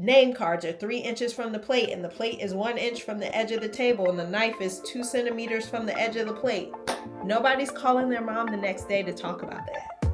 name cards are 3 inches from the plate, and the plate is 1 inch from the edge of the table, and the knife is 2 centimeters from the edge of the plate. Nobody's calling their mom the next day to talk about that.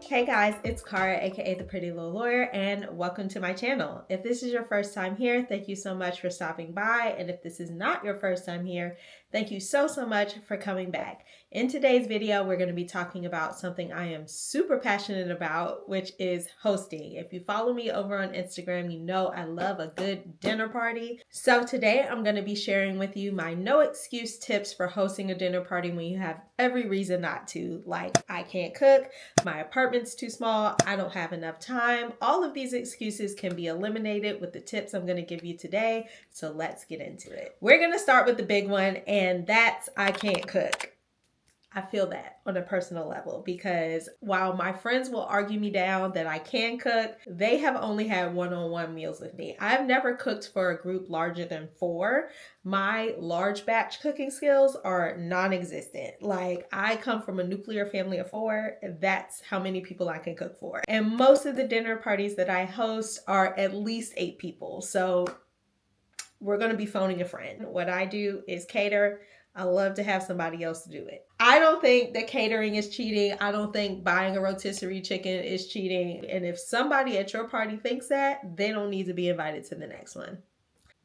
Hey guys, it's Cara, aka the Pretty Little Lawyer, and welcome to my channel. If this is your first time here, thank you so much for stopping by. And if this is not your first time here, thank you so much for coming back. In today's video, we're going to be talking about something I am super passionate about, which is hosting. If you follow me over on Instagram, you know I love a good dinner party. So today I'm going to be sharing with you my no excuse tips for hosting a dinner party when you have every reason not to. Like, I can't cook, my apartment's too small, I don't have enough time. All of these excuses can be eliminated with the tips I'm going to give you today. So let's get into it. We're going to start with the big one, and that's I can't cook. I feel that on a personal level because while my friends will argue me down that I can cook, they have only had one-on-one meals with me. I've never cooked for a group larger than 4. My large batch cooking skills are non-existent. Like, I come from a nuclear family of 4. That's how many people I can cook for. And most of the dinner parties that I host are at least 8 people. So we're going to be phoning a friend. What I do is cater. I love to have somebody else to do it. I don't think that catering is cheating. I don't think buying a rotisserie chicken is cheating. And if somebody at your party thinks that, they don't need to be invited to the next one.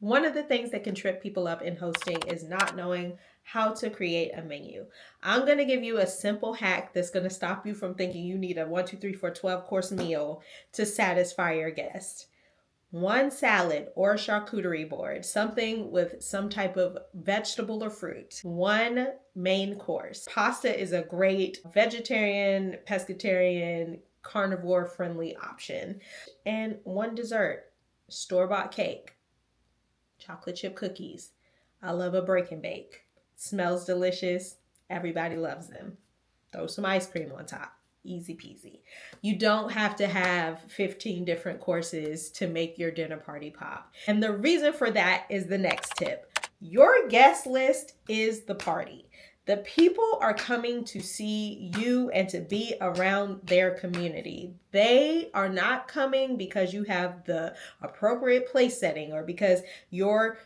One of the things that can trip people up in hosting is not knowing how to create a menu. I'm going to give you a simple hack that's going to stop you from thinking you need a 1, 2, 3, 4, 12 course meal to satisfy your guest. 1 salad or charcuterie board, something with some type of vegetable or fruit. 1 main course. Pasta is a great vegetarian, pescatarian, carnivore friendly option. And 1 dessert, store-bought cake, chocolate chip cookies. I love a break and bake. Smells delicious. Everybody loves them. Throw some ice cream on top. Easy peasy. You don't have to have 15 different courses to make your dinner party pop. And the reason for that is the next tip. Your guest list is the party. The people are coming to see you and to be around their community. They are not coming because you have the appropriate place setting or because your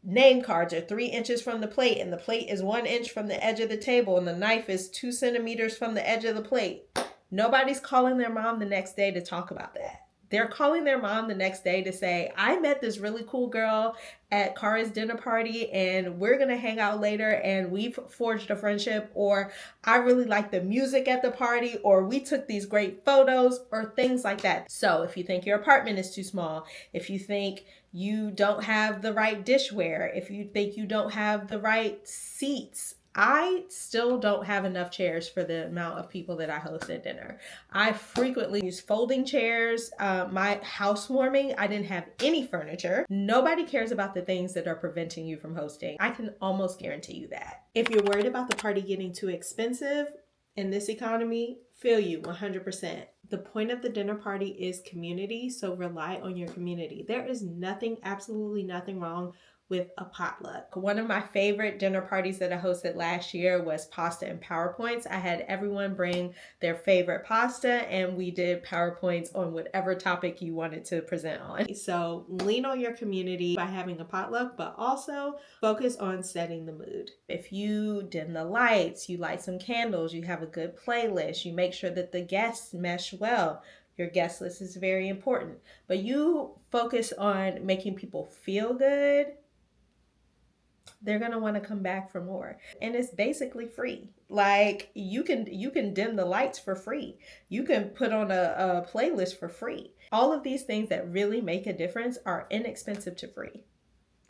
name cards are 3 inches from the plate, and the plate is 1 inch from the edge of the table, and the knife is 2 centimeters from the edge of the plate. Nobody's calling their mom the next day to talk about that. They're calling their mom the next day to say, I met this really cool girl at Cara's dinner party and we're going to hang out later and we've forged a friendship, or I really like the music at the party, or we took these great photos, or things like that. So if you think your apartment is too small, if you think you don't have the right dishware, if you think you don't have the right seats, I still don't have enough chairs for the amount of people that I host at dinner. I frequently use folding chairs. My housewarming, I didn't have any furniture. Nobody cares about the things that are preventing you from hosting. I can almost guarantee you that. If you're worried about the party getting too expensive in this economy, feel you 100%. The point of the dinner party is community, so rely on your community. There is nothing, absolutely nothing wrong with a potluck. One of my favorite dinner parties that I hosted last year was pasta and PowerPoints. I had everyone bring their favorite pasta and we did PowerPoints on whatever topic you wanted to present on. So lean on your community by having a potluck, but also focus on setting the mood. If you dim the lights, you light some candles, you have a good playlist, you make sure that the guests mesh well. Your guest list is very important, but you focus on making people feel good. They're going to want to come back for more. And it's basically free. Like, you can dim the lights for free. You can put on a playlist for free. All of these things that really make a difference are inexpensive to free.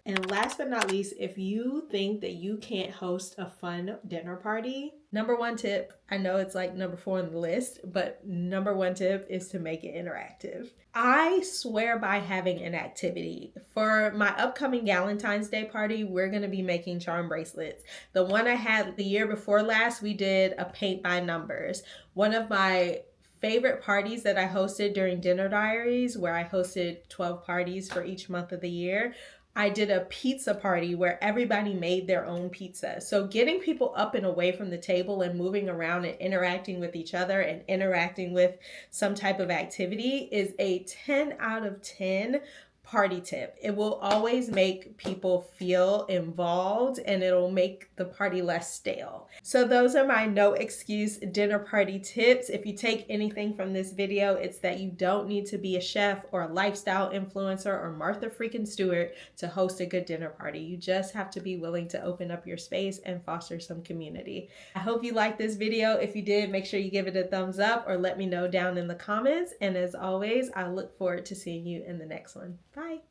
And last but not least, if you think that you can't host a fun dinner party, number 1 tip, I know it's like number 4 on the list, but number 1 tip is to make it interactive. I swear by having an activity. For my upcoming Valentine's Day party, we're going to be making charm bracelets. The one I had the year before last, we did a paint by numbers. One of my favorite parties that I hosted during Dinner Diaries, where I hosted 12 parties for each month of the year, I did a pizza party where everybody made their own pizza. So getting people up and away from the table and moving around and interacting with each other and interacting with some type of activity is a 10 out of 10 party tip. It will always make people feel involved and it'll make the party less stale. So those are my no excuse dinner party tips. If you take anything from this video, it's that you don't need to be a chef or a lifestyle influencer or Martha freaking Stewart to host a good dinner party. You just have to be willing to open up your space and foster some community. I hope you liked this video. If you did, make sure you give it a thumbs up or let me know down in the comments. And as always, I look forward to seeing you in the next one. Bye.